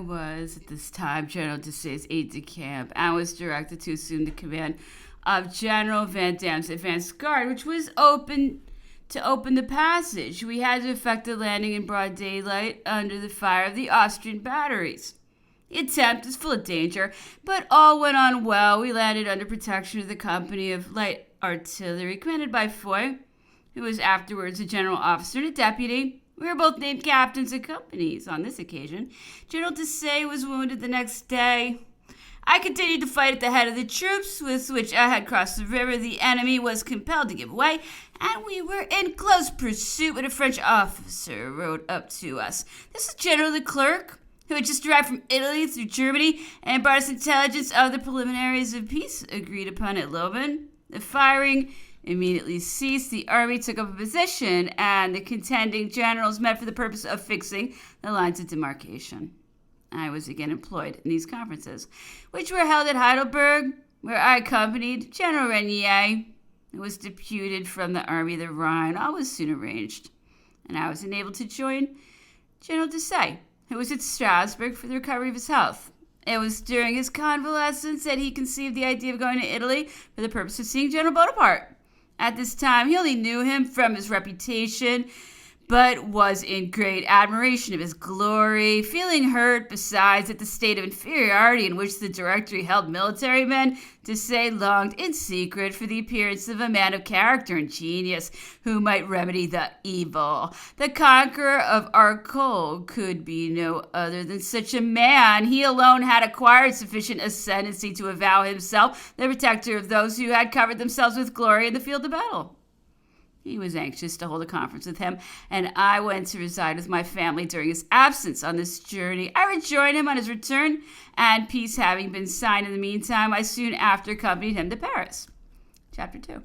was, at this time, General Desaix's aide-de-camp and was directed to assume the command of General Van Damme's advance guard, which was open the passage. We had to effect a landing in broad daylight under the fire of the Austrian batteries. The attempt was full of danger, but all went on well. We landed under protection of the company of light artillery, commanded by Foy, who was afterwards a general officer and a deputy. We were both named captains of companies on this occasion. General Desaix was wounded the next day. I continued to fight at the head of the troops with which I had crossed the river. The enemy was compelled to give way, and we were in close pursuit when a French officer rode up to us. This was General Leclerc, who had just arrived from Italy through Germany and brought us intelligence of the preliminaries of peace agreed upon at Loben. The firing immediately ceased. The army took up a position, and the contending generals met for the purpose of fixing the lines of demarcation. I was again employed in these conferences, which were held at Heidelberg, where I accompanied General Renier, who was deputed from the Army of the Rhine. All was soon arranged, and I was enabled to join General Desaix, who was at Strasbourg for the recovery of his health. It was during his convalescence that he conceived the idea of going to Italy for the purpose of seeing General Bonaparte. At this time, he only knew him from his reputation, but was in great admiration of his glory, feeling hurt, besides, at the state of inferiority in which the Directory held military men. Desaix longed in secret for the appearance of a man of character and genius who might remedy the evil. The conqueror of Arcole could be no other than such a man. He alone had acquired sufficient ascendancy to avow himself the protector of those who had covered themselves with glory in the field of battle. He was anxious to hold a conference with him, and I went to reside with my family during his absence on this journey. I rejoined him on his return, and peace having been signed in the meantime, I soon after accompanied him to Paris. Chapter 2.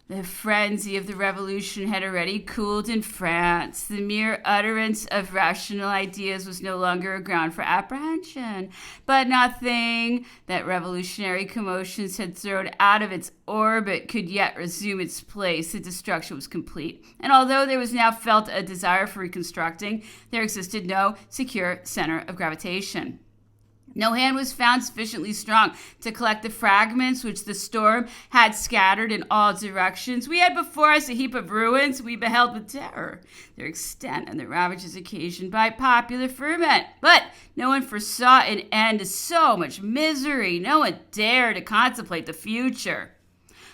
The frenzy of the revolution had already cooled in France. The mere utterance of rational ideas was no longer a ground for apprehension. But nothing that revolutionary commotions had thrown out of its orbit could yet resume its place. The destruction was complete. And although there was now felt a desire for reconstructing, there existed no secure center of gravitation. No hand was found sufficiently strong to collect the fragments which the storm had scattered in all directions. We had before us a heap of ruins. We beheld with terror their extent and the ravages occasioned by popular ferment. But no one foresaw an end to so much misery. No one dared to contemplate the future.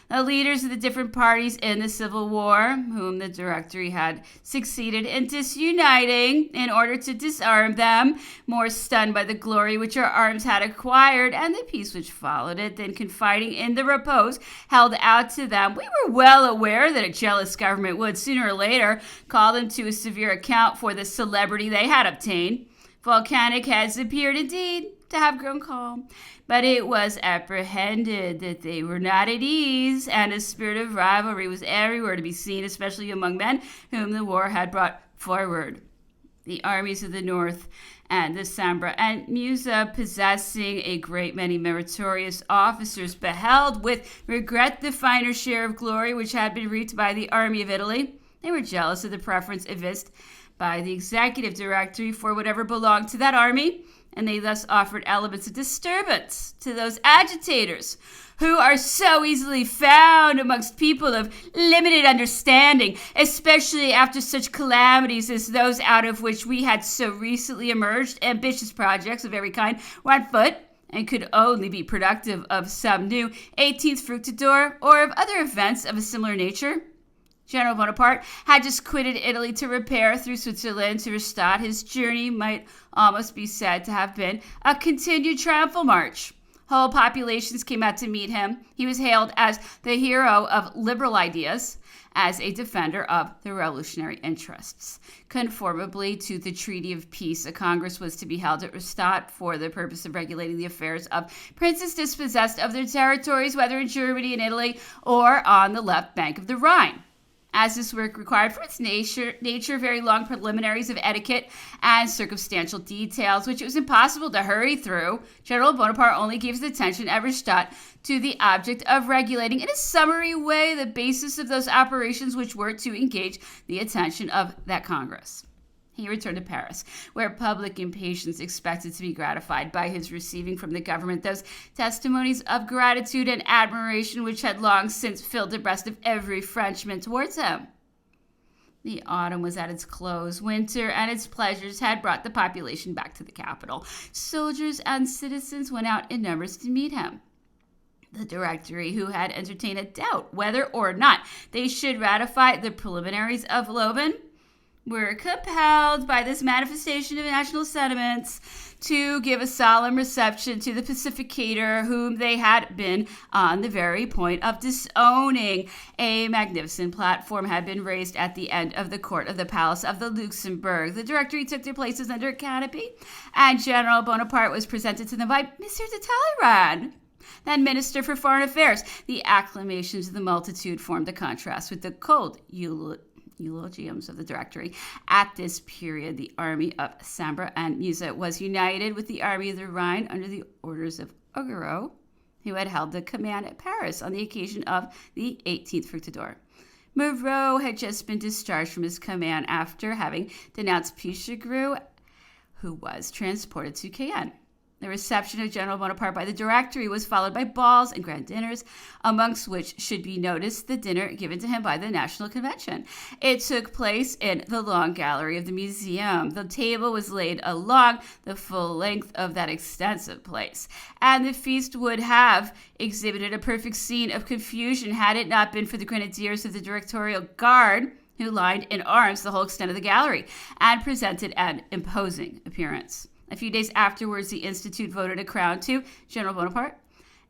The leaders of the different parties in the Civil War, whom the Directory had succeeded in disuniting in order to disarm them, more stunned by the glory which our arms had acquired and the peace which followed it than confiding in the repose held out to them, we were well aware that a jealous government would sooner or later call them to a severe account for the celebrity they had obtained. Volcanic heads appeared indeed to have grown calm, but it was apprehended that they were not at ease, and a spirit of rivalry was everywhere to be seen, especially among men whom the war had brought forward. The armies of the North and the Sambre and Meuse, possessing a great many meritorious officers, beheld with regret the finer share of glory which had been reaped by the army of Italy. They were jealous of the preference evinced by the executive directory for whatever belonged to that army, and they thus offered elements of disturbance to those agitators who are so easily found amongst people of limited understanding, especially after such calamities as those out of which we had so recently emerged. Ambitious projects of every kind were on foot, and could only be productive of some new 18th Fructidor or of other events of a similar nature. General Bonaparte had just quitted Italy to repair through Switzerland to Rastatt. His journey might almost be said to have been a continued triumphal march. Whole populations came out to meet him. He was hailed as the hero of liberal ideas, as a defender of the revolutionary interests. Conformably to the Treaty of Peace, a Congress was to be held at Rastatt for the purpose of regulating the affairs of princes dispossessed of their territories, whether in Germany and Italy or on the left bank of the Rhine. As this work required for its nature very long preliminaries of etiquette and circumstantial details, which it was impossible to hurry through, General Bonaparte only gave his attention at Rastatt to the object of regulating in a summary way the basis of those operations which were to engage the attention of that Congress. He returned to Paris, where public impatience expected to be gratified by his receiving from the government those testimonies of gratitude and admiration which had long since filled the breast of every Frenchman towards him. The autumn was at its close. Winter and its pleasures had brought the population back to the capital. Soldiers and citizens went out in numbers to meet him. The Directory, who had entertained a doubt whether or not they should ratify the preliminaries of Loban, were compelled by this manifestation of national sentiments to give a solemn reception to the pacificator whom they had been on the very point of disowning. A magnificent platform had been raised at the end of the court of the Palace of the Luxembourg. The Directory took their places under a canopy, and General Bonaparte was presented to them by Monsieur de Talleyrand, then Minister for Foreign Affairs. The acclamations of the multitude formed a contrast with the cold eulogiums of the Directory. At this period, the army of Sambre and Meuse was united with the army of the Rhine under the orders of Augereau, who had held the command at Paris on the occasion of the 18th Fructidor. Moreau had just been discharged from his command after having denounced Pichegru, who was transported to Cayenne. The reception of General Bonaparte by the Directory was followed by balls and grand dinners, amongst which should be noticed the dinner given to him by the National Convention. It took place in the long gallery of the museum. The table was laid along the full length of that extensive place, and the feast would have exhibited a perfect scene of confusion had it not been for the grenadiers of the Directorial Guard, who lined in arms the whole extent of the gallery and presented an imposing appearance. A few days afterwards, the Institute voted a crown to General Bonaparte,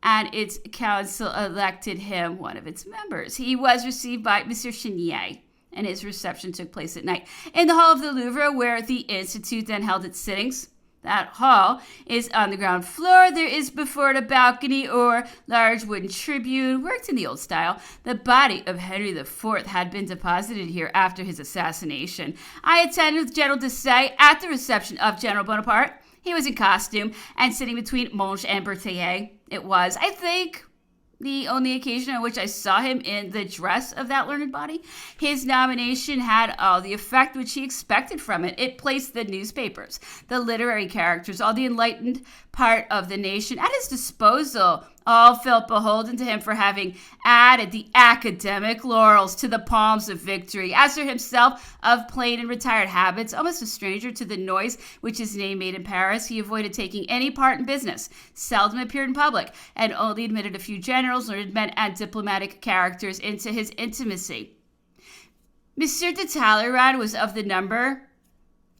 and its council elected him one of its members. He was received by Monsieur Chenier, and his reception took place at night in the hall of the Louvre, where the Institute then held its sittings. That hall is on the ground floor. There is before it a balcony or large wooden tribune, worked in the old style. The body of Henry IV had been deposited here after his assassination. I attended with General Desailly at the reception of General Bonaparte. He was in costume and sitting between Monge and Berthier. It was, I think, the only occasion on which I saw him in the dress of that learned body. His nomination had all the effect which he expected from it. It placed the newspapers, the literary characters, all the enlightened part of the nation at his disposal. All felt beholden to him for having added the academic laurels to the palms of victory. As for himself, of plain and retired habits, almost a stranger to the noise which his name made in Paris, he avoided taking any part in business, seldom appeared in public, and only admitted a few generals, learned men, and diplomatic characters into his intimacy. Monsieur de Talleyrand was of the number.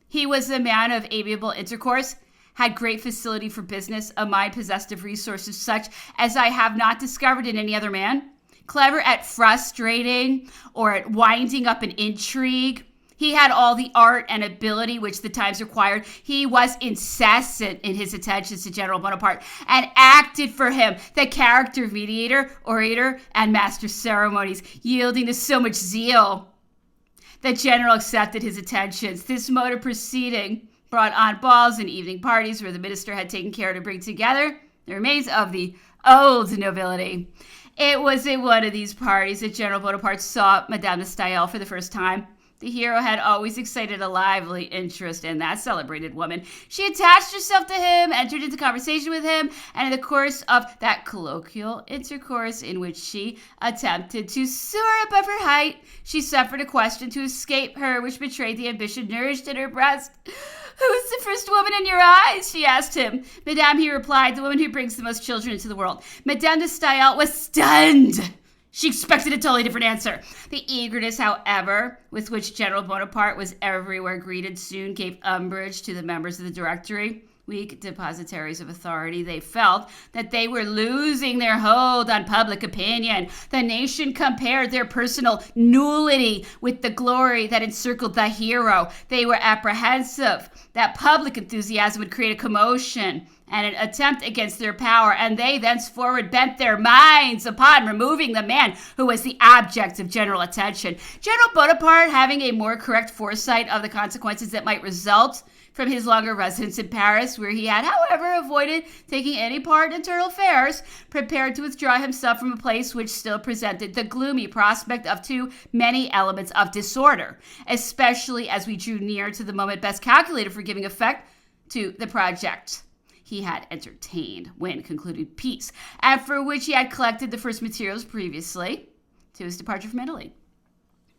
He was a man of amiable intercourse, had great facility for business, a mind possessed of resources such as I have not discovered in any other man, clever at frustrating or at winding up an intrigue. He had all the art and ability which the times required. He was incessant in his attentions to General Bonaparte and acted for him the character of mediator, orator, and master of ceremonies, yielding to so much zeal. The general accepted his attentions. This mode of proceeding brought on balls and evening parties where the minister had taken care to bring together the remains of the old nobility. It was in one of these parties that General Bonaparte saw Madame de Staël for the first time. The hero had always excited a lively interest in that celebrated woman. She attached herself to him, entered into conversation with him, and in the course of that colloquial intercourse in which she attempted to soar above her height, she suffered a question to escape her which betrayed the ambition nourished in her breast. "Who is the first woman in your eyes?" she asked him. "Madame," he replied, "the woman who brings the most children into the world." Madame de Staël was stunned. She expected a totally different answer. The eagerness, however, with which General Bonaparte was everywhere greeted soon gave umbrage to the members of the Directory. Weak depositaries of authority, they felt that they were losing their hold on public opinion. The nation compared their personal nullity with the glory that encircled the hero. They were apprehensive that public enthusiasm would create a commotion and an attempt against their power, and they thenceforward bent their minds upon removing the man who was the object of general attention. General Bonaparte, having a more correct foresight of the consequences that might result, from his longer residence in Paris, where he had, however, avoided taking any part in internal affairs, prepared to withdraw himself from a place which still presented the gloomy prospect of too many elements of disorder, especially as we drew near to the moment best calculated for giving effect to the project he had entertained when concluded peace, and for which he had collected the first materials previously to his departure from Italy.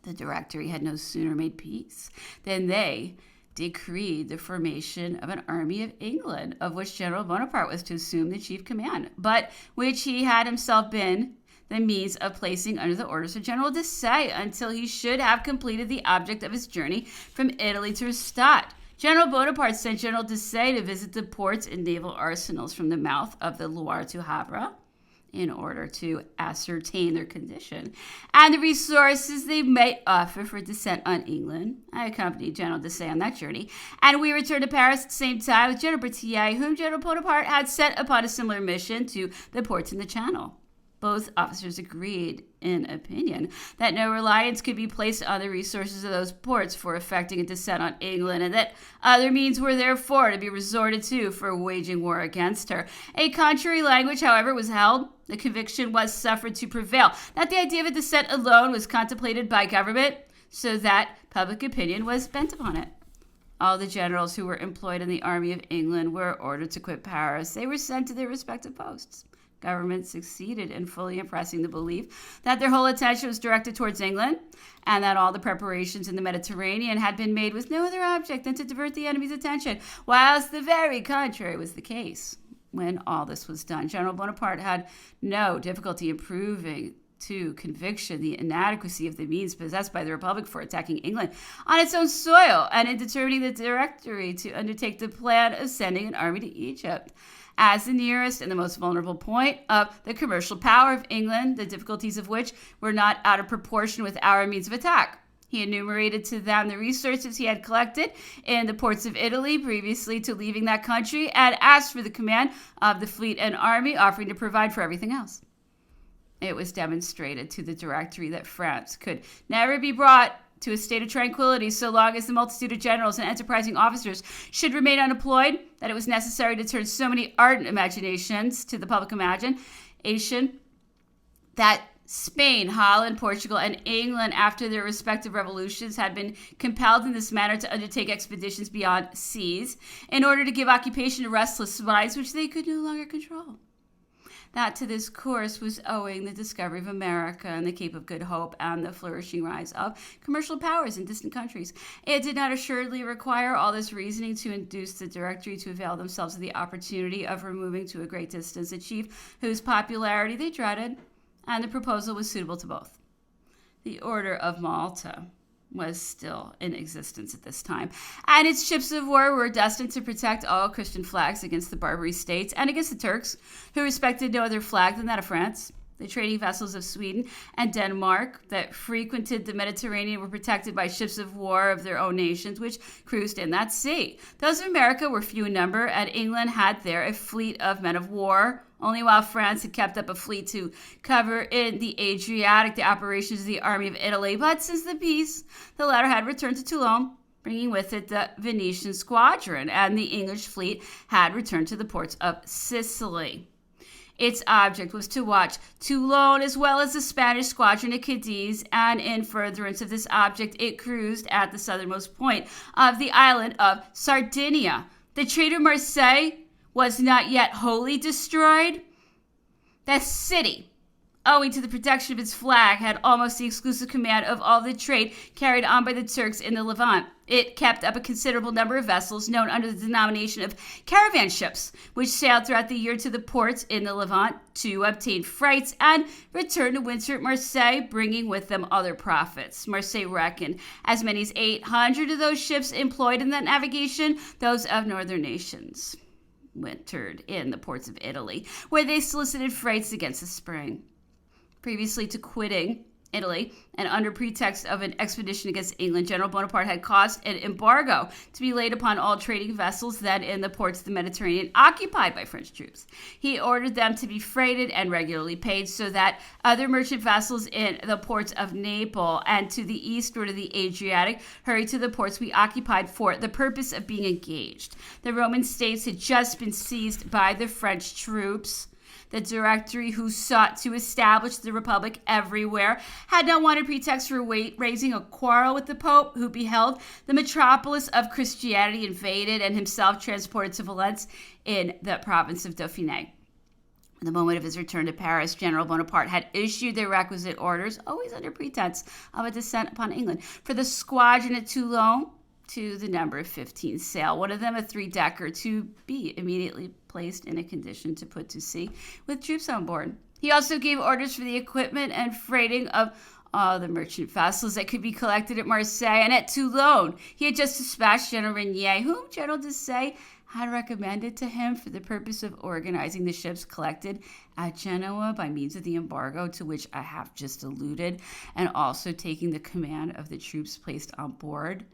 The Directory had no sooner made peace than they decreed the formation of an army of England, of which General Bonaparte was to assume the chief command, but which he had himself been the means of placing under the orders of General Desaix until he should have completed the object of his journey from Italy to Rastatt. General Bonaparte sent General Desaix to visit the ports and naval arsenals from the mouth of the Loire to Havre, in order to ascertain their condition and the resources they might offer for descent on England. I accompanied General Desaix on that journey, and we returned to Paris at the same time with General Berthier, whom General Bonaparte had sent upon a similar mission to the ports in the Channel. Both officers agreed in opinion that no reliance could be placed on the resources of those ports for effecting a descent on England, and that other means were therefore to be resorted to for waging war against her. A contrary language, however, was held. The conviction was suffered to prevail that the idea of a descent alone was contemplated by government, so that public opinion was bent upon it. All the generals who were employed in the army of England were ordered to quit Paris. They were sent to their respective posts. Government succeeded in fully impressing the belief that their whole attention was directed towards England, and that all the preparations in the Mediterranean had been made with no other object than to divert the enemy's attention, whilst the very contrary was the case. When all this was done, General Bonaparte had no difficulty in proving to conviction the inadequacy of the means possessed by the Republic for attacking England on its own soil, and in determining the Directory to undertake the plan of sending an army to Egypt as the nearest and the most vulnerable point of the commercial power of England, the difficulties of which were not out of proportion with our means of attack. He enumerated to them the resources he had collected in the ports of Italy previously to leaving that country, and asked for the command of the fleet and army, offering to provide for everything else. It was demonstrated to the Directory that France could never be brought to a state of tranquility so long as the multitude of generals and enterprising officers should remain unemployed, that it was necessary to turn so many ardent imaginations to the public imagination, that Spain, Holland, Portugal, and England, after their respective revolutions, had been compelled in this manner to undertake expeditions beyond seas in order to give occupation to restless minds which they could no longer control. That to this course was owing the discovery of America and the Cape of Good Hope and the flourishing rise of commercial powers in distant countries. It did not assuredly require all this reasoning to induce the Directory to avail themselves of the opportunity of removing to a great distance a chief whose popularity they dreaded, and the proposal was suitable to both. The Order of Malta was still in existence at this time, and its ships of war were destined to protect all Christian flags against the Barbary states and against the Turks, who respected no other flag than that of France. The trading vessels of Sweden and Denmark that frequented the Mediterranean were protected by ships of war of their own nations, which cruised in that sea. Those of America were few in number, and England had there a fleet of men of war, only while France had kept up a fleet to cover in the Adriatic the operations of the army of Italy. But since the peace, the latter had returned to Toulon, bringing with it the Venetian squadron, and the English fleet had returned to the ports of Sicily. Its object was to watch Toulon as well as the Spanish squadron at Cadiz, and in furtherance of this object, it cruised at the southernmost point of the island of Sardinia. The traitor Marseille was not yet wholly destroyed. The city, owing to the protection of its flag, had almost the exclusive command of all the trade carried on by the Turks in the Levant. It kept up a considerable number of vessels known under the denomination of caravan ships, which sailed throughout the year to the ports in the Levant to obtain freights and return to winter at Marseille, bringing with them other profits. Marseille reckoned as many as 800 of those ships employed in that navigation. Those of northern nations wintered in the ports of Italy, where they solicited freights against the spring. Previously to quitting Italy, and under pretext of an expedition against England, General Bonaparte had caused an embargo to be laid upon all trading vessels then in the ports of the Mediterranean occupied by French troops. He ordered them to be freighted and regularly paid so that other merchant vessels in the ports of Naples and to the eastward of the Adriatic hurried to the ports we occupied for the purpose of being engaged. The Roman states had just been seized by the French troops. The Directory, who sought to establish the Republic everywhere, had no wanted pretext for raising a quarrel with the Pope, who beheld the metropolis of Christianity invaded and himself transported to Valence in the province of Dauphiné. At the moment of his return to Paris, General Bonaparte had issued the requisite orders, always under pretense of a descent upon England, for the squadron at Toulon to the number of 15 sail, one of them a 3-decker, to be immediately placed in a condition to put to sea with troops on board. He also gave orders for the equipment and freighting of all the merchant vessels that could be collected at Marseille and at Toulon. He had just dispatched General Régnier, whom General Desaix had recommended to him for the purpose of organizing the ships collected at Genoa by means of the embargo to which I have just alluded, and also taking the command of the troops placed on board.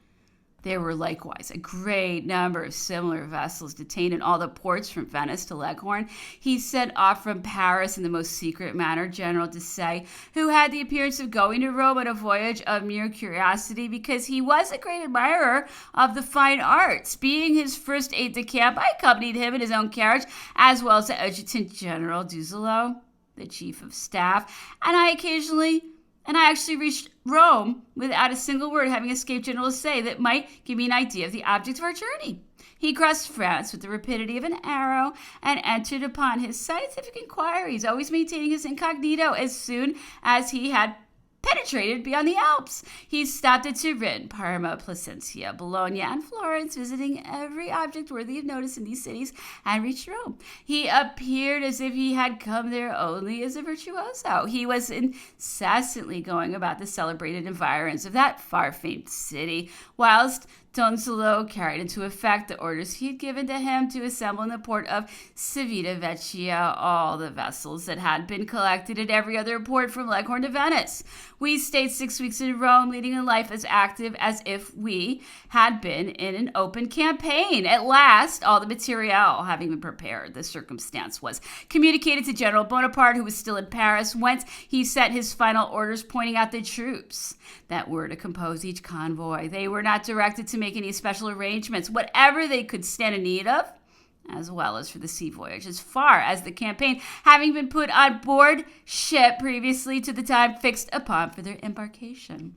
There were likewise a great number of similar vessels detained in all the ports from Venice to Leghorn. He sent off from Paris in the most secret manner General Desaix, who had the appearance of going to Rome on a voyage of mere curiosity because he was a great admirer of the fine arts. Being his first aide-de-camp, I accompanied him in his own carriage, as well as the Adjutant General Duzelot, the Chief of Staff, and I actually reached Rome without a single word, having escaped General Desaix that might give me an idea of the object of our journey. He crossed France with the rapidity of an arrow and entered upon his scientific inquiries, always maintaining his incognito. As soon as he had penetrated beyond the Alps, he stopped at Turin, Parma, Placentia, Bologna, and Florence, visiting every object worthy of notice in these cities, and reached Rome. He appeared as if he had come there only as a virtuoso. He was incessantly going about the celebrated environs of that far-famed city, whilst Donzelot carried into effect the orders he had given to him to assemble in the port of Civitavecchia all the vessels that had been collected at every other port from Leghorn to Venice. We stayed 6 weeks in Rome, leading a life as active as if we had been in an open campaign. At last, all the material having been prepared, the circumstance was communicated to General Bonaparte, who was still in Paris, whence he sent his final orders pointing out the troops that were to compose each convoy. They were not directed to make any special arrangements, whatever they could stand in need of, as well as for the sea voyage, as far as the campaign having been put on board ship previously to the time fixed upon for their embarkation.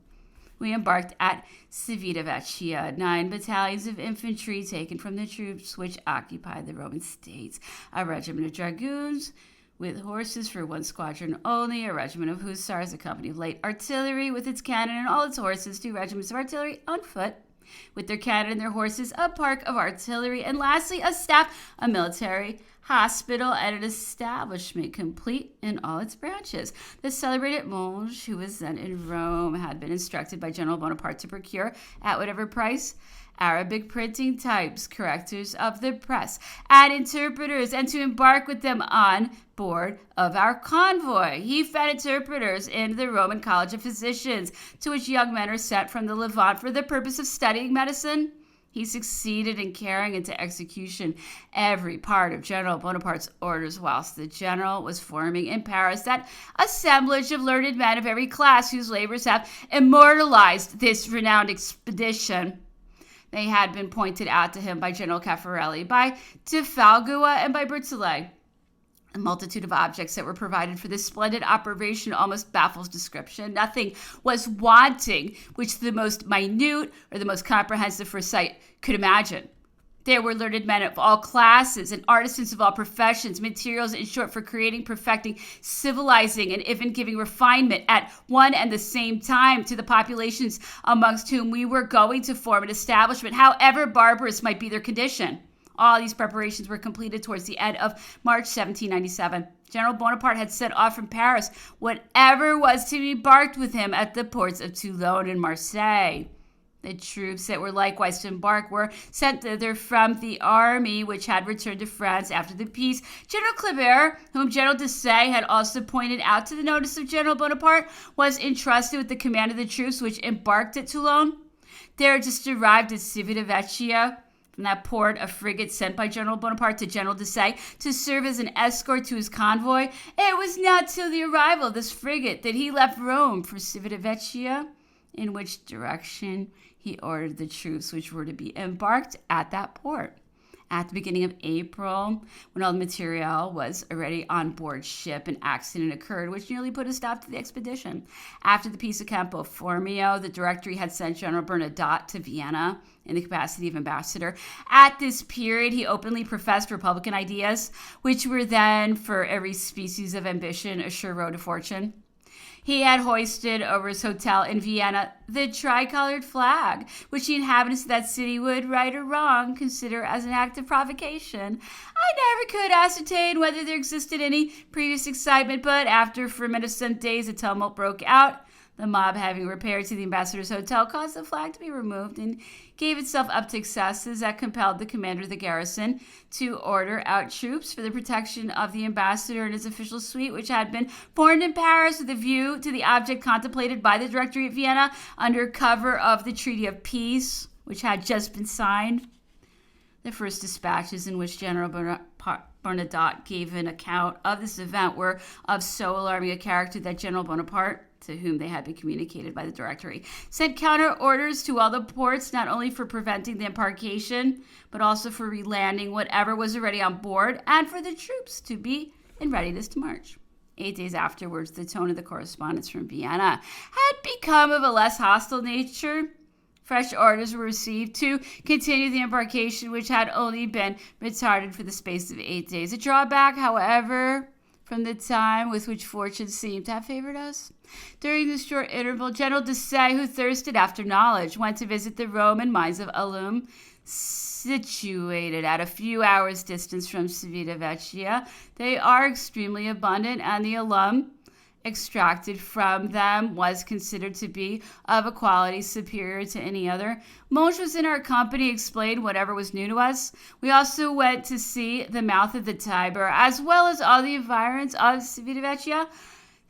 We embarked at Civitavecchia, 9 battalions of infantry taken from the troops which occupied the Roman states, a regiment of dragoons with horses for 1 squadron only, a regiment of hussars, a company of light artillery with its cannon and all its horses, 2 regiments of artillery on foot, with their cannon and their horses, a park of artillery, and lastly a staff, a military hospital, and an establishment complete in all its branches. The celebrated Monge, who was then in Rome, had been instructed by General Bonaparte to procure, at whatever price, Arabic printing types, correctors of the press, and interpreters, and to embark with them on board of our convoy. He found interpreters in the Roman College of Physicians, to which young men are sent from the Levant for the purpose of studying medicine. He succeeded in carrying into execution every part of General Bonaparte's orders, whilst the general was forming in Paris that assemblage of learned men of every class whose labors have immortalized this renowned expedition. They had been pointed out to him by General Caffarelli, by de Falgua, and by Berthollet. A multitude of objects that were provided for this splendid operation almost baffles description. Nothing was wanting which the most minute or the most comprehensive foresight could imagine. There were learned men of all classes and artisans of all professions, materials, in short, for creating, perfecting, civilizing, and even giving refinement at one and the same time to the populations amongst whom we were going to form an establishment, however barbarous might be their condition. All these preparations were completed towards the end of March 1797. General Bonaparte had set off from Paris whatever was to be embarked with him at the ports of Toulon and Marseille. The troops that were likewise to embark were sent thither from the army which had returned to France after the peace. General Kleber, whom General Desaix had also pointed out to the notice of General Bonaparte, was entrusted with the command of the troops which embarked at Toulon. There just arrived at Civitavecchia from that port a frigate sent by General Bonaparte to General Desaix to serve as an escort to his convoy. It was not till the arrival of this frigate that he left Rome for Civitavecchia, in which direction he ordered the troops which were to be embarked at that port. At the beginning of April, when all the material was already on board ship, an accident occurred which nearly put a stop to the expedition. After the Peace of Campo Formio, the Directory had sent General Bernadotte to Vienna in the capacity of ambassador. At this period, he openly professed Republican ideas, which were then, for every species of ambition, a sure road to fortune. He had hoisted over his hotel in Vienna the tricolored flag, which the inhabitants of that city would, right or wrong, consider as an act of provocation. I never could ascertain whether there existed any previous excitement, but after a ferment of some days, a tumult broke out. The mob, having repaired to the ambassador's hotel, caused the flag to be removed and gave itself up to excesses that compelled the commander of the garrison to order out troops for the protection of the ambassador and his official suite, which had been formed in Paris with a view to the object contemplated by the Directory at Vienna under cover of the Treaty of Peace, which had just been signed. The first dispatches in which General Bernadotte gave an account of this event were of so alarming a character that General Bonaparte, to whom they had been communicated by the Directory, sent counter orders to all the ports, not only for preventing the embarkation, but also for relanding whatever was already on board, and for the troops to be in readiness to march. 8 days afterwards, the tone of the correspondence from Vienna had become of a less hostile nature. Fresh orders were received to continue the embarkation, which had only been retarded for the space of 8 days. A drawback, however, from the time with which fortune seemed to have favored us. During this short interval, General Desaix, who thirsted after knowledge, went to visit the Roman mines of alum, situated at a few hours' distance from Civitavecchia. They are extremely abundant, and the alum extracted from them was considered to be of a quality superior to any other. Monge was in our company, explained whatever was new to us. We also went to see the mouth of the Tiber, as well as all the environs of Civitavecchia.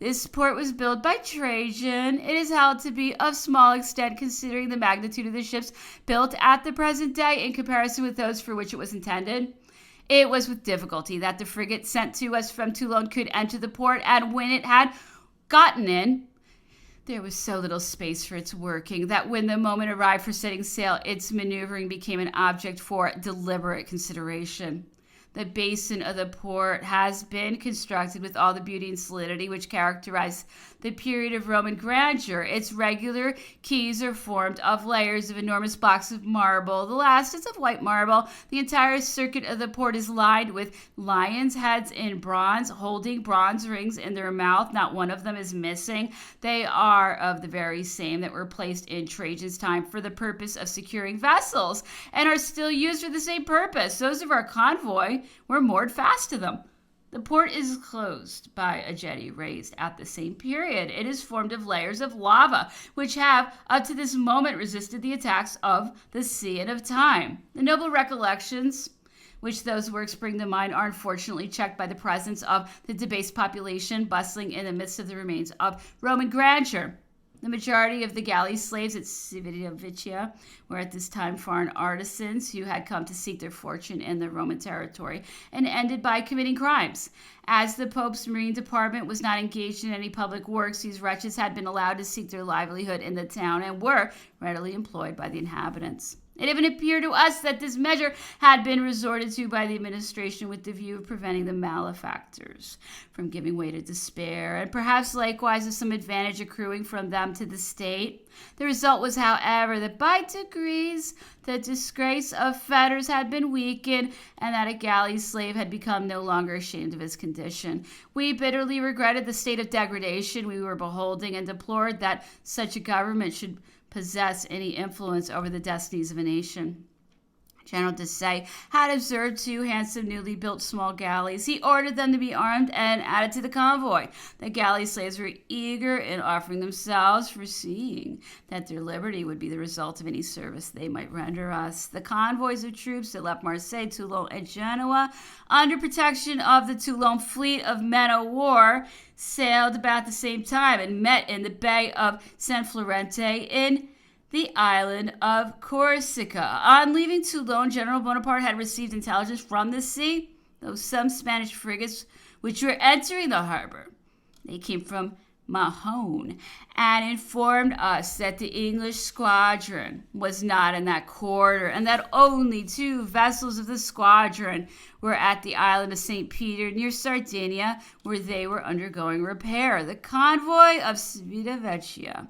This port was built by Trajan. It is held to be of small extent considering the magnitude of the ships built at the present day in comparison with those for which it was intended. It was with difficulty that the frigate sent to us from Toulon could enter the port, and when it had gotten in, there was so little space for its working that when the moment arrived for setting sail, its maneuvering became an object for deliberate consideration. The basin of the port has been constructed with all the beauty and solidity which characterized the period of Roman grandeur. Its regular quays are formed of layers of enormous blocks of marble. The last is of white marble. The entire circuit of the port is lined with lions' heads in bronze, holding bronze rings in their mouth. Not one of them is missing. They are of the very same that were placed in Trajan's time for the purpose of securing vessels, and are still used for the same purpose. Those of our convoy were moored fast to them. The port is closed by a jetty raised at the same period. It is formed of layers of lava, which have, up to this moment, resisted the attacks of the sea and of time. The noble recollections which those works bring to mind are unfortunately checked by the presence of the debased population bustling in the midst of the remains of Roman grandeur. The majority of the galley slaves at Civitavecchia were at this time foreign artisans who had come to seek their fortune in the Roman territory and ended by committing crimes. As the Pope's marine department was not engaged in any public works, these wretches had been allowed to seek their livelihood in the town and were readily employed by the inhabitants. It even appeared to us that this measure had been resorted to by the administration with the view of preventing the malefactors from giving way to despair, and perhaps likewise of some advantage accruing from them to the state. The result was, however, that by degrees the disgrace of fetters had been weakened, and that a galley slave had become no longer ashamed of his condition. We bitterly regretted the state of degradation we were beholding, and deplored that such a government should possess any influence over the destinies of a nation. General Desaix had observed 2 handsome newly built small galleys. He ordered them to be armed and added to the convoy. The galley slaves were eager in offering themselves, foreseeing that their liberty would be the result of any service they might render us. The convoys of troops that left Marseille, Toulon, and Genoa, under protection of the Toulon fleet of men of war, sailed about the same time and met in the Bay of San Florente in the island of Corsica. On leaving Toulon, General Bonaparte had received intelligence from the sea, though some Spanish frigates which were entering the harbor. They came from Mahon and informed us that the English squadron was not in that quarter and that only 2 vessels of the squadron were at the island of St. Peter near Sardinia, where they were undergoing repair. The convoy of Civitavecchia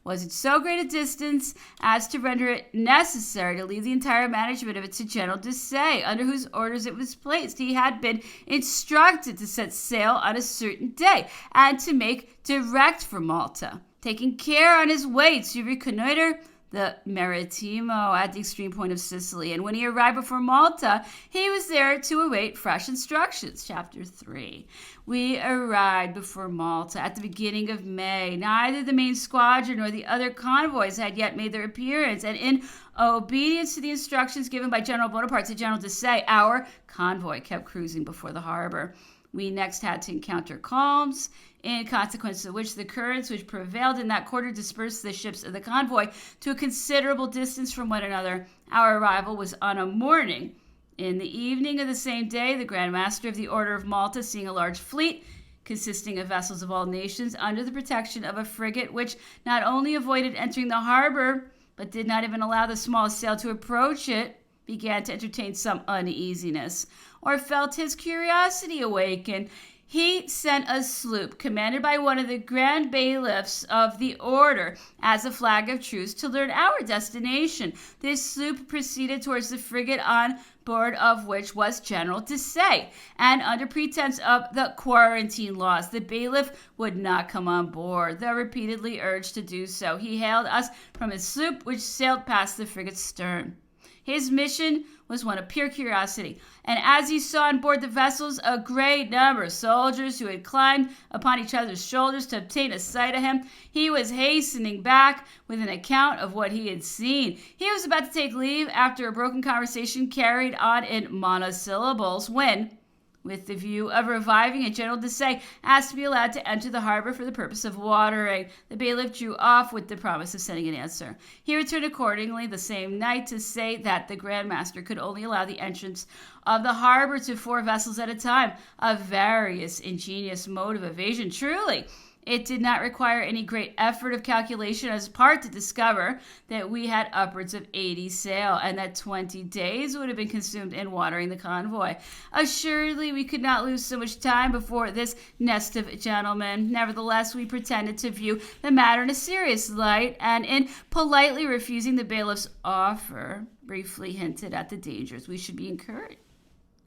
was at so great a distance as to render it necessary to leave the entire management of it to General Desaix, under whose orders it was placed. He had been instructed to set sail on a certain day and to make direct for Malta, taking care on his way to reconnoiter the Maritimo at the extreme point of Sicily. And when he arrived before Malta, he was there to await fresh instructions. Chapter 3. We arrived before Malta at the beginning of May. Neither the main squadron nor the other convoys had yet made their appearance, and in obedience to the instructions given by General Bonaparte to General Desaix, our convoy kept cruising before the harbor. We next had to encounter calms, in consequence of which the currents which prevailed in that quarter dispersed the ships of the convoy to a considerable distance from one another. Our arrival was on a morning. In the evening of the same day, the Grand Master of the Order of Malta, seeing a large fleet consisting of vessels of all nations under the protection of a frigate which not only avoided entering the harbor, but did not even allow the smallest sail to approach it, began to entertain some uneasiness, or felt his curiosity awaken. He sent a sloop commanded by one of the grand bailiffs of the order as a flag of truce to learn our destination. This sloop proceeded towards the frigate, on board of which was General Desaix, and under pretense of the quarantine laws, the bailiff would not come on board, though repeatedly urged to do so. He hailed us from his sloop, which sailed past the frigate's stern. His mission was one of pure curiosity, and as he saw on board the vessels a great number of soldiers who had climbed upon each other's shoulders to obtain a sight of him, he was hastening back with an account of what he had seen. He was about to take leave after a broken conversation carried on in monosyllables when, with the view of reviving it, General Desaix asked to be allowed to enter the harbor for the purpose of watering. The bailiff drew off with the promise of sending an answer. He returned accordingly the same night to say that the Grand Master could only allow the entrance of the harbor to 4 vessels at a time, a various ingenious mode of evasion. Truly, it did not require any great effort of calculation on his part to discover that we had upwards of 80 sail, and that 20 days would have been consumed in watering the convoy. Assuredly, we could not lose so much time before this nest of gentlemen. Nevertheless, we pretended to view the matter in a serious light, and in politely refusing the bailiff's offer, briefly hinted at the dangers we should be incurred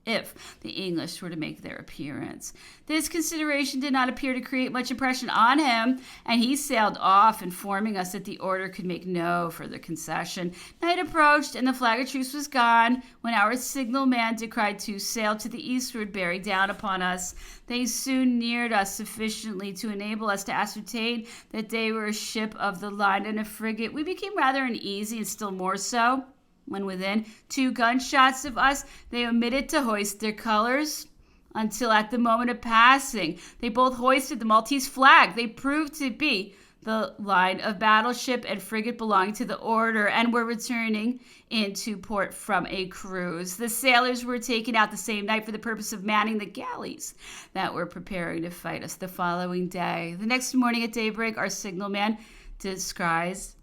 if the English were to make their appearance. This consideration did not appear to create much impression on him, and he sailed off, informing us that the order could make no further concession. Night approached, and the flag of truce was gone, when our signal man descried 2 sail to the eastward bearing down upon us. They soon neared us sufficiently to enable us to ascertain that they were a ship of the line and a frigate. We became rather uneasy, and still more so when within 2 gunshots of us. They omitted to hoist their colors until at the moment of passing they both hoisted the Maltese flag. They proved to be the line of battleship and frigate belonging to the order, and were returning into port from a cruise. The sailors were taken out the same night for the purpose of manning the galleys that were preparing to fight us the following day. The next morning at daybreak, our signalman descries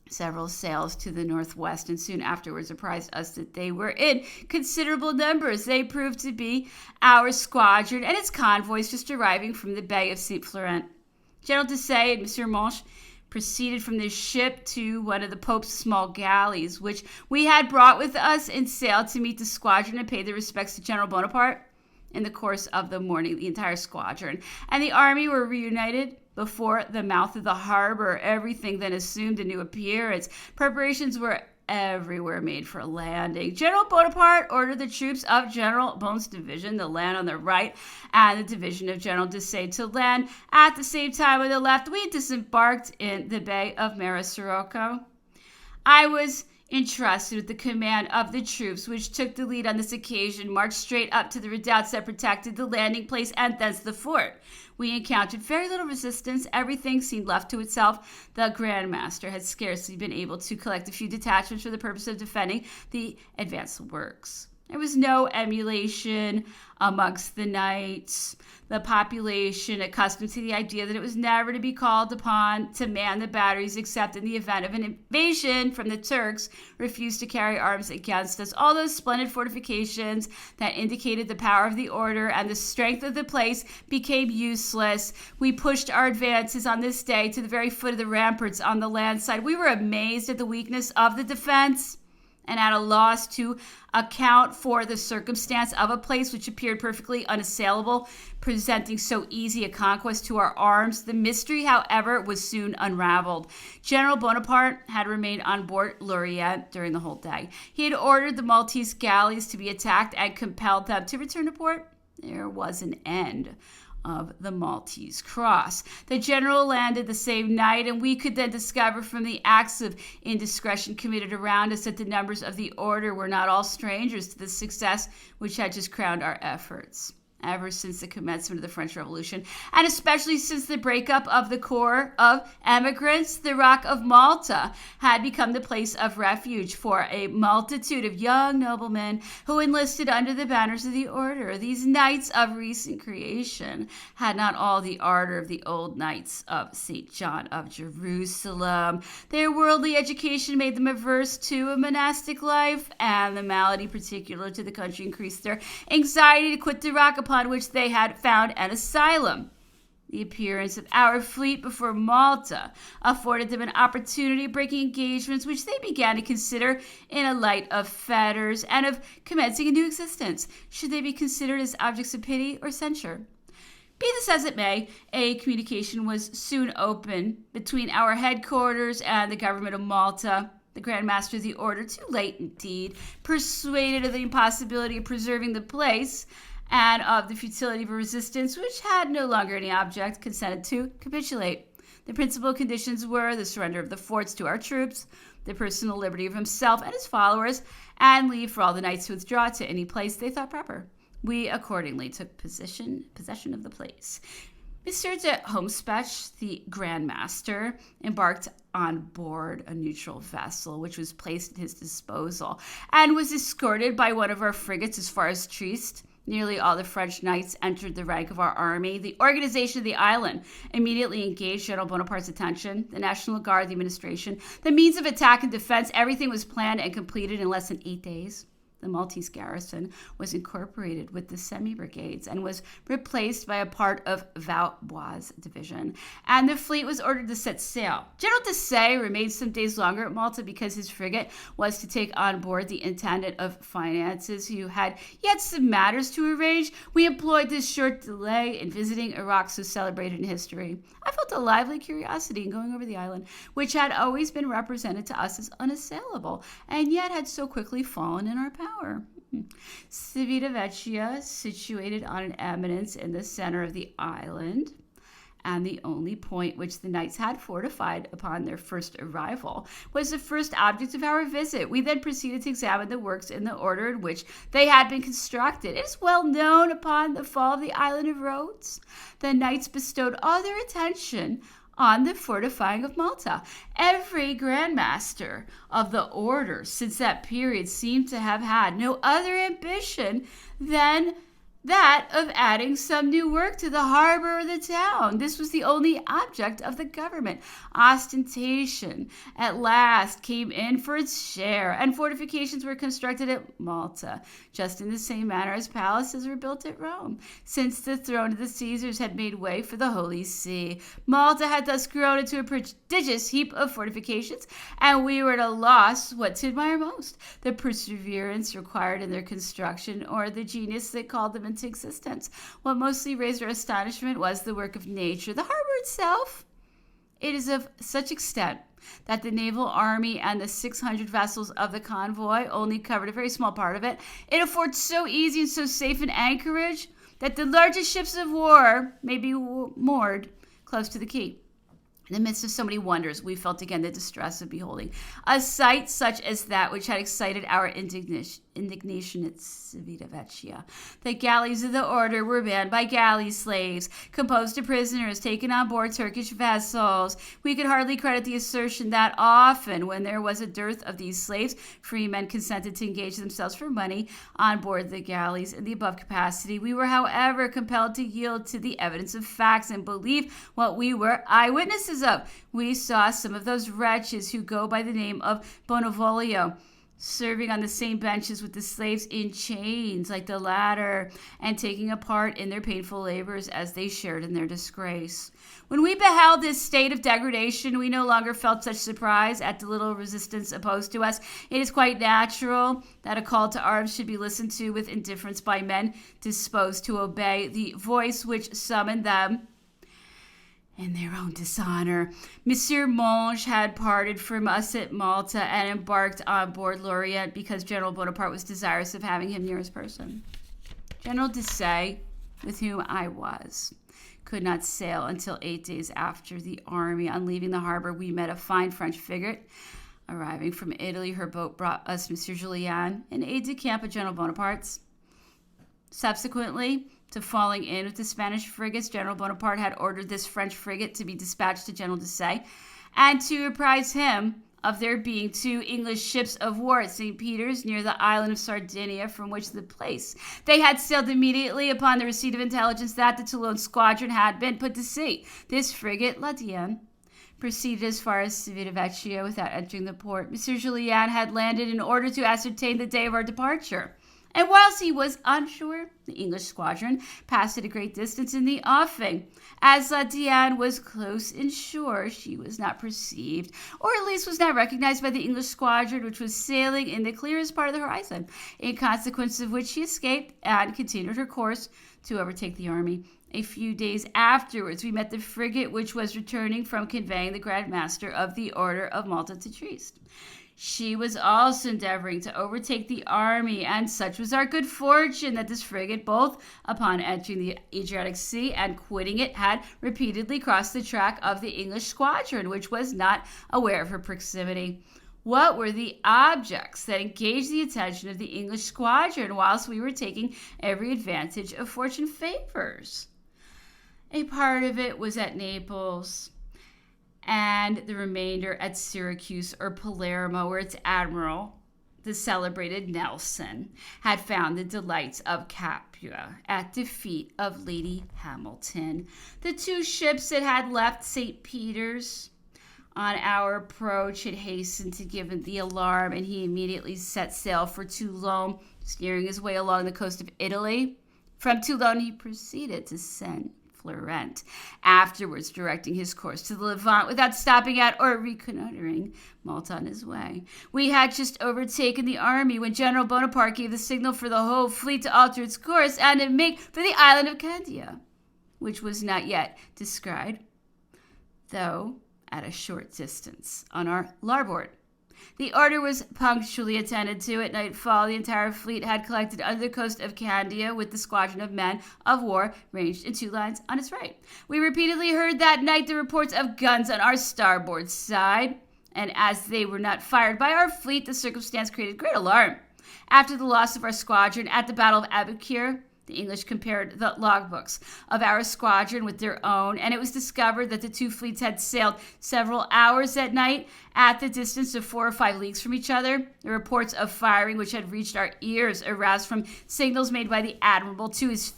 several sails to the northwest, and soon afterwards apprised us that they were in considerable numbers. They proved to be our squadron and its convoys just arriving from the Bay of St. Florent. General Desaix and Monsieur Monch proceeded from this ship to one of the Pope's small galleys, which we had brought with us, and sailed to meet the squadron and pay their respects to General Bonaparte. In the course of the morning, the entire squadron and the army were reunited before the mouth of the harbor. Everything then assumed a new appearance. Preparations were everywhere made for landing. General Bonaparte ordered the troops of General Bon's division to land on the right and the division of General Desaix to land at the same time on the left. We disembarked in the Bay of Maracirocco. I was entrusted with the command of the troops, which took the lead on this occasion, marched straight up to the redoubts that protected the landing place and thence the fort. We encountered very little resistance. Everything seemed left to itself. The Grand Master had scarcely been able to collect a few detachments for the purpose of defending the advanced works. There was no emulation amongst the knights. The population, accustomed to the idea that it was never to be called upon to man the batteries except in the event of an invasion from the Turks, refused to carry arms against us. All those splendid fortifications that indicated the power of the order and the strength of the place became useless. We pushed our advances on this day to the very foot of the ramparts on the land side. We were amazed at the weakness of the defense, and at a loss to account for the circumstance of a place which appeared perfectly unassailable, presenting so easy a conquest to our arms. The mystery, however, was soon unraveled. General Bonaparte had remained on board L'Orient during the whole day. He had ordered the Maltese galleys to be attacked and compelled them to return to port. There was an end of the Maltese cross. The general landed the same night, and we could then discover from the acts of indiscretion committed around us that the numbers of the order were not all strangers to the success which had just crowned our efforts. Ever since the commencement of the French Revolution, and especially since the breakup of the Corps of Emigrants, the Rock of Malta had become the place of refuge for a multitude of young noblemen who enlisted under the banners of the order. These knights of recent creation had not all the ardor of the old knights of St. John of Jerusalem. Their worldly education made them averse to a monastic life, and the malady particular to the country increased their anxiety to quit the rock upon which they had found an asylum. The appearance of our fleet before Malta afforded them an opportunity of breaking engagements which they began to consider in a light of fetters and of commencing a new existence. Should they be considered as objects of pity or censure? Be this as it may, a communication was soon opened between our headquarters and the government of Malta. The Grand Master of the Order, too late indeed, persuaded of the impossibility of preserving the place and of the futility of a resistance which had no longer any object, consented to capitulate. The principal conditions were the surrender of the forts to our troops, the personal liberty of himself and his followers, and leave for all the knights to withdraw to any place they thought proper. We accordingly took possession of the place. Monsieur de Homspech, the Grand Master, embarked on board a neutral vessel which was placed at his disposal and was escorted by one of our frigates as far as Trieste. Nearly all the French knights entered the rank of our army. The organization of the island immediately engaged General Bonaparte's attention. The National Guard, the administration, the means of attack and defense, everything was planned and completed in less than 8 days. The Maltese garrison was incorporated with the semi-brigades and was replaced by a part of Vaubois' division, and the fleet was ordered to set sail. General Desaix remained some days longer at Malta because his frigate was to take on board the intendant of finances, who had yet some matters to arrange. We employed this short delay in visiting a rock so celebrated in history. I felt a lively curiosity in going over the island, which had always been represented to us as unassailable, and yet had so quickly fallen in our power. Civitavecchia, situated on an eminence in the center of the island, and the only point which the knights had fortified upon their first arrival, was the first object of our visit. We then proceeded to examine the works in the order in which they had been constructed. It is well known upon the fall of the island of Rhodes, the knights bestowed all their attention on the fortifying of Malta. Every Grand Master of the order since that period seemed to have had no other ambition than that of adding some new work to the harbor or the town. This was the only object of the government. Ostentation at last came in for its share, and fortifications were constructed at Malta, just in the same manner as palaces were built at Rome, since the throne of the Caesars had made way for the Holy See. Malta had thus grown into a prodigious heap of fortifications, and we were at a loss what to admire most: the perseverance required in their construction, or the genius that called them into existence. What mostly raised our astonishment was the work of nature. The harbor itself, It is of such extent that the naval army and the 600 vessels of the convoy only covered a very small part of it. It affords so easy and so safe an anchorage that the largest ships of war may be moored close to the quay. In the midst of so many wonders, we felt again the distress of beholding a sight such as that which had excited our indignation at Civitavecchia. The galleys of the order were manned by galley slaves, composed of prisoners taken on board Turkish vessels. We could hardly credit the assertion that often, when there was a dearth of these slaves, free men consented to engage themselves for money on board the galleys in the above capacity. We were, however, compelled to yield to the evidence of facts and believe what we were eyewitnesses of. We saw some of those wretches who go by the name of Bonovolio serving on the same benches with the slaves in chains like the latter, and taking a part in their painful labors as they shared in their disgrace. When we beheld this state of degradation, we no longer felt such surprise at the little resistance opposed to us. It is quite natural that a call to arms should be listened to with indifference by men disposed to obey the voice which summoned them in their own dishonor. Monsieur Monge had parted from us at Malta and embarked on board L'Orient because General Bonaparte was desirous of having him near his person. General Desaix, with whom I was, could not sail until 8 days after the army. On leaving the harbor, we met a fine French frigate. Arriving from Italy, her boat brought us Monsieur Julien, an aide-de-camp of General Bonaparte's. Subsequently to falling in with the Spanish frigates, General Bonaparte had ordered this French frigate to be dispatched to General Desaix and to apprise him of there being 2 English ships of war at St. Peter's near the island of Sardinia, from which the place they had sailed immediately upon the receipt of intelligence that the Toulon squadron had been put to sea. This frigate, La Diane, proceeded as far as Civitavecchia without entering the port. Monsieur Julien had landed in order to ascertain the day of our departure. And whilst he was on shore, the English squadron passed at a great distance in the offing. As La Diane was close inshore, she was not perceived, or at least was not recognized by the English squadron, which was sailing in the clearest part of the horizon, in consequence of which she escaped and continued her course to overtake the army. A few days afterwards, we met the frigate which was returning from conveying the Grand Master of the Order of Malta to Trieste. She was also endeavoring to overtake the army, and such was our good fortune that this frigate, both upon entering the Adriatic Sea and quitting it, had repeatedly crossed the track of the English squadron, which was not aware of her proximity. What were the objects that engaged the attention of the English squadron whilst we were taking every advantage of fortune favors? A part of it was at Naples, and the remainder at Syracuse or Palermo, where its admiral, the celebrated Nelson, had found the delights of Capua at defeat of Lady Hamilton. The 2 ships that had left St. Peter's on our approach had hastened to give him the alarm, and he immediately set sail for Toulon, steering his way along the coast of Italy. From Toulon, he proceeded to Saint Florent, afterwards directing his course to the Levant without stopping at or reconnoitering Malta on his way. We had just overtaken the army when General Bonaparte gave the signal for the whole fleet to alter its course and to make for the island of Candia, which was not yet descried, though at a short distance on our larboard. The order was punctually attended to. At nightfall, the entire fleet had collected under the coast of Candia, with the squadron of men of war ranged in 2 lines on its right. We repeatedly heard that night the reports of guns on our starboard side, and as they were not fired by our fleet, the circumstance created great alarm. After the loss of our squadron at the Battle of Aboukir, the English compared the logbooks of our squadron with their own, and it was discovered that the 2 fleets had sailed several hours that night at the distance of 4 or 5 leagues from each other. The reports of firing which had reached our ears aroused from signals made by the admiral to his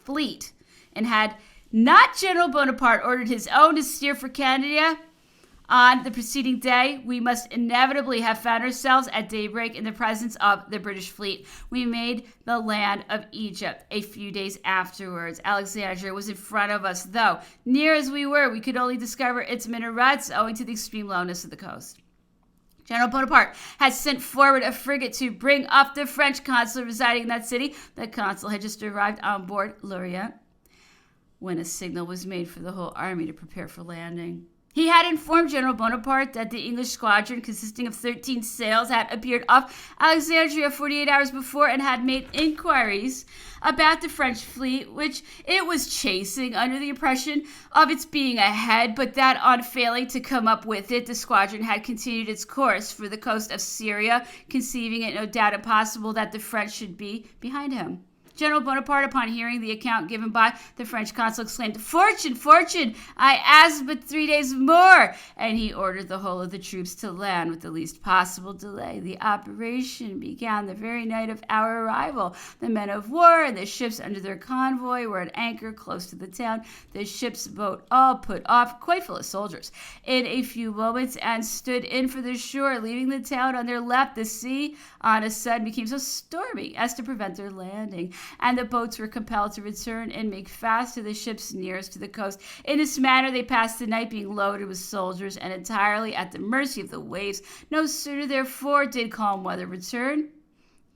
fleet, and had not General Bonaparte ordered his own to steer for Candia on the preceding day, we must inevitably have found ourselves at daybreak in the presence of the British fleet. We made the land of Egypt a few days afterwards. Alexandria was in front of us, though, near as we were, we could only discover its minarets owing to the extreme lowness of the coast. General Bonaparte had sent forward a frigate to bring up the French consul residing in that city. The consul had just arrived on board L'Orient when a signal was made for the whole army to prepare for landing. He had informed General Bonaparte that the English squadron, consisting of 13 sails, had appeared off Alexandria 48 hours before and had made inquiries about the French fleet, which it was chasing under the impression of its being ahead, but that on failing to come up with it, the squadron had continued its course for the coast of Syria, conceiving it no doubt impossible that the French should be behind him. General Bonaparte, upon hearing the account given by the French consul, exclaimed, "Fortune, fortune! I ask but 3 days more!" And he ordered the whole of the troops to land with the least possible delay. The operation began the very night of our arrival. The men of war and the ships under their convoy were at anchor close to the town. The ship's boat all put off, quite full of soldiers, in a few moments, and stood in for the shore, leaving the town on their left. The sea on a sudden became so stormy as to prevent their landing, and the boats were compelled to return and make fast to the ships nearest to the coast. In this manner they passed the night, being loaded with soldiers and entirely at the mercy of the waves. No sooner, therefore, did calm weather return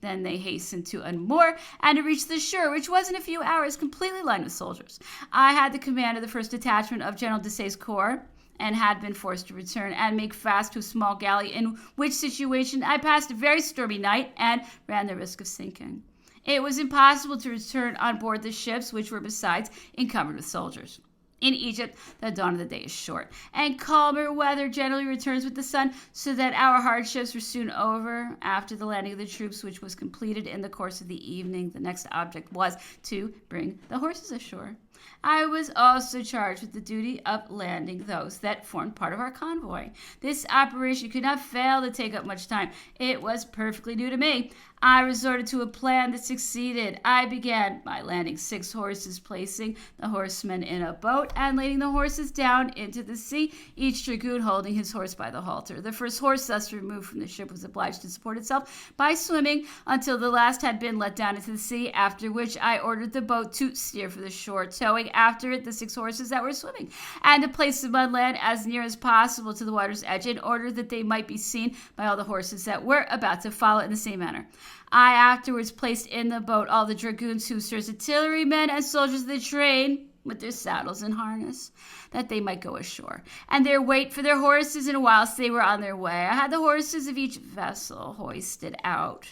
than they hastened to unmoor and to reach the shore, which was in a few hours completely lined with soldiers. I had the command of the first detachment of General Desaix's corps, and had been forced to return and make fast to a small galley, in which situation I passed a very stormy night and ran the risk of sinking. It was impossible to return on board the ships, which were besides encumbered with soldiers. In Egypt, the dawn of the day is short, and calmer weather generally returns with the sun, so that our hardships were soon over. After the landing of the troops, which was completed in the course of the evening, the next object was to bring the horses ashore. I was also charged with the duty of landing those that formed part of our convoy. This operation could not fail to take up much time. It was perfectly new to me. I resorted to a plan that succeeded. I began by landing 6 horses, placing the horsemen in a boat, and laying the horses down into the sea, each dragoon holding his horse by the halter. The first horse thus removed from the ship was obliged to support itself by swimming until the last had been let down into the sea, after which I ordered the boat to steer for the shore, towing after it the 6 horses that were swimming, and to place them on land as near as possible to the water's edge, in order that they might be seen by all the horses that were about to follow in the same manner. I afterwards placed in the boat all the dragoons, hussars, artillerymen, and soldiers of the train, with their saddles and harness, that they might go ashore, and there wait for their horses, and whilst they were on their way, I had the horses of each vessel hoisted out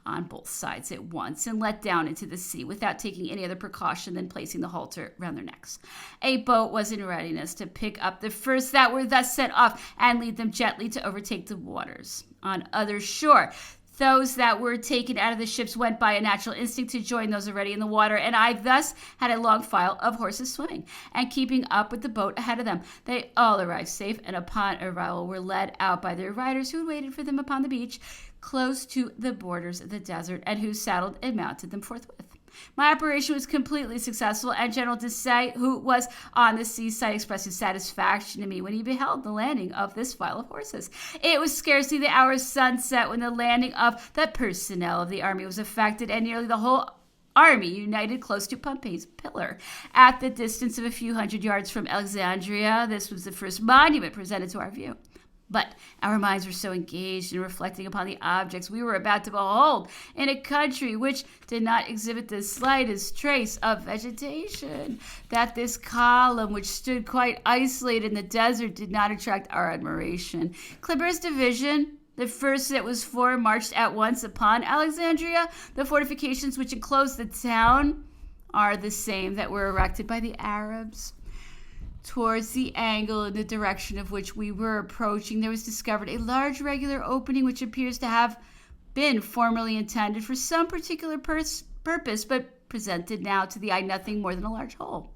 on both sides at once, and let down into the sea, without taking any other precaution than placing the halter round their necks. A boat was in readiness to pick up the first that were thus sent off, and lead them gently to overtake the waters on other shore. Those that were taken out of the ships went by a natural instinct to join those already in the water, and I thus had a long file of horses swimming, and keeping up with the boat ahead of them. They all arrived safe, and upon arrival were led out by their riders, who had waited for them upon the beach, close to the borders of the desert, and who saddled and mounted them forthwith. My operation was completely successful, and General Desaix, who was on the seaside, expressed his satisfaction to me when he beheld the landing of this file of horses. It was scarcely the hour of sunset when the landing of the personnel of the army was effected, and nearly the whole army united close to Pompey's pillar. At the distance of a few hundred yards from Alexandria, this was the first monument presented to our view. But our minds were so engaged in reflecting upon the objects we were about to behold in a country which did not exhibit the slightest trace of vegetation, that this column, which stood quite isolated in the desert, did not attract our admiration. Kleber's division, the first that was formed, marched at once upon Alexandria. The fortifications which enclosed the town are the same that were erected by the Arabs. Towards the angle in the direction of which we were approaching, there was discovered a large regular opening, which appears to have been formerly intended for some particular purpose, but presented now to the eye nothing more than a large hole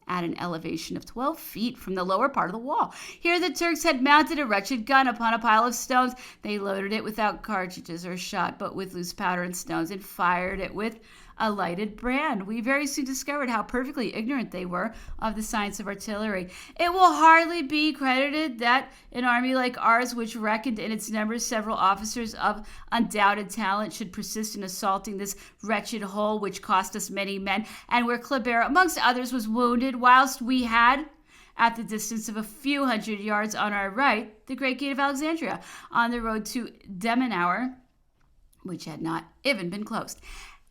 at an elevation of 12 feet from the lower part of the wall. Here the Turks had mounted a wretched gun upon a pile of stones. They loaded it without cartridges or shot, but with loose powder and stones, and fired it with a lighted brand. We very soon discovered how perfectly ignorant they were of the science of artillery. It will hardly be credited that an army like ours, which reckoned in its numbers several officers of undoubted talent, should persist in assaulting this wretched hole, which cost us many men, and where Kleber, amongst others, was wounded, whilst we had, at the distance of a few hundred yards on our right, the great gate of Alexandria, on the road to Demenauer, which had not even been closed.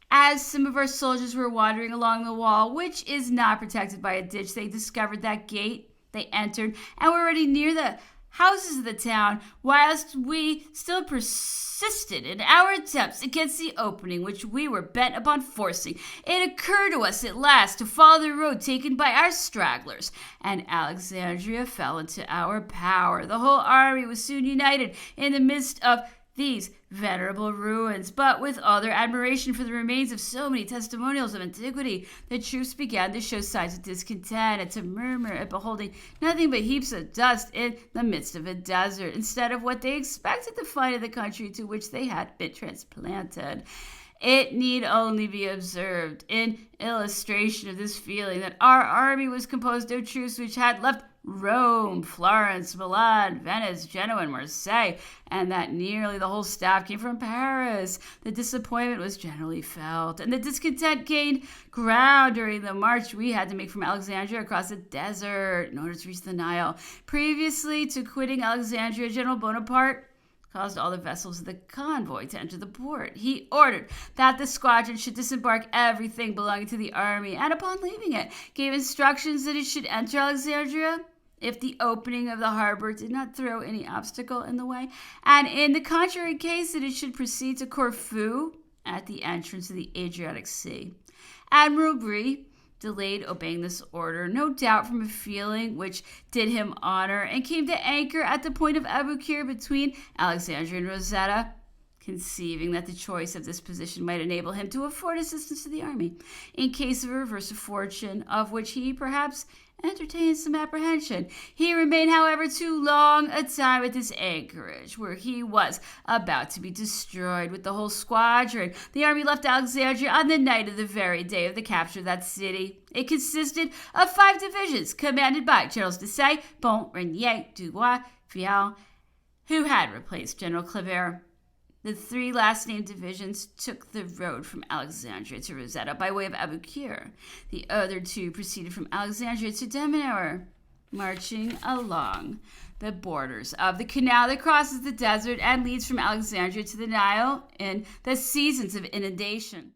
As some of our soldiers were wandering along the wall, which is not protected by a ditch, they discovered that gate They entered and were already near the houses of the town, whilst we still persisted in our attempts against the opening which we were bent upon forcing. It occurred to us at last to follow the road taken by our stragglers, and Alexandria fell into our power. The whole army was soon united in the midst of these venerable ruins, but with all their admiration for the remains of so many testimonials of antiquity, the troops began to show signs of discontent and to murmur at beholding nothing but heaps of dust in the midst of a desert, instead of what they expected to find in the country to which they had been transplanted. It need only be observed, in illustration of this feeling, that our army was composed of troops which had left Rome, Florence, Milan, Venice, Genoa, and Marseille, and that nearly the whole staff came from Paris. The disappointment was generally felt, and the discontent gained ground during the march we had to make from Alexandria across the desert in order to reach the Nile. Previously to quitting Alexandria, General Bonaparte caused all the vessels of the convoy to enter the port. He ordered that the squadron should disembark everything belonging to the army, and upon leaving it, gave instructions that it should enter Alexandria if the opening of the harbor did not throw any obstacle in the way, and in the contrary case that it should proceed to Corfu at the entrance of the Adriatic Sea. Admiral Brie delayed obeying this order, no doubt from a feeling which did him honor, and came to anchor at the point of Aboukir between Alexandria and Rosetta, conceiving that the choice of this position might enable him to afford assistance to the army in case of a reverse of fortune, of which he perhaps entertained some apprehension. He remained, however, too long a time at this anchorage, where he was about to be destroyed with the whole squadron. The army left Alexandria on the night of the very day of the capture of that city. It consisted of 5 divisions, commanded by Generals Desaix, Pont, Renier, Dubois, Vial, who had replaced General Claver. The 3 last-named divisions took the road from Alexandria to Rosetta by way of Aboukir. The other 2 proceeded from Alexandria to Demenauer, marching along the borders of the canal that crosses the desert and leads from Alexandria to the Nile in the seasons of inundation.